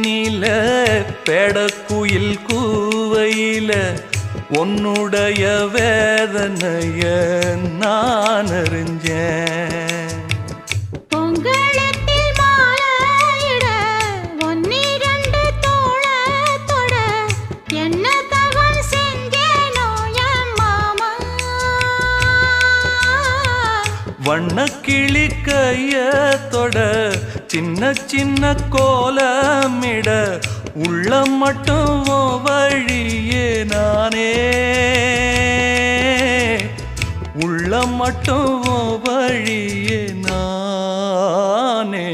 தேனில பெடக்குயில் கூவையில உன்னுடைய வேதனைய நான் அறிஞ்சேன். பொங்கலத்தில் மாலையிட ஒன்னிரண்டு தோளத்தொட என்ன தவம் செஞ்சேனோ என் மாமா. வண்ணக்கிளி கையத்தொட சின்ன சின்ன கோலமிட உள்ளம் மட்டும் வழியே நானே, உள்ளம் மட்டும் வழியே நானே.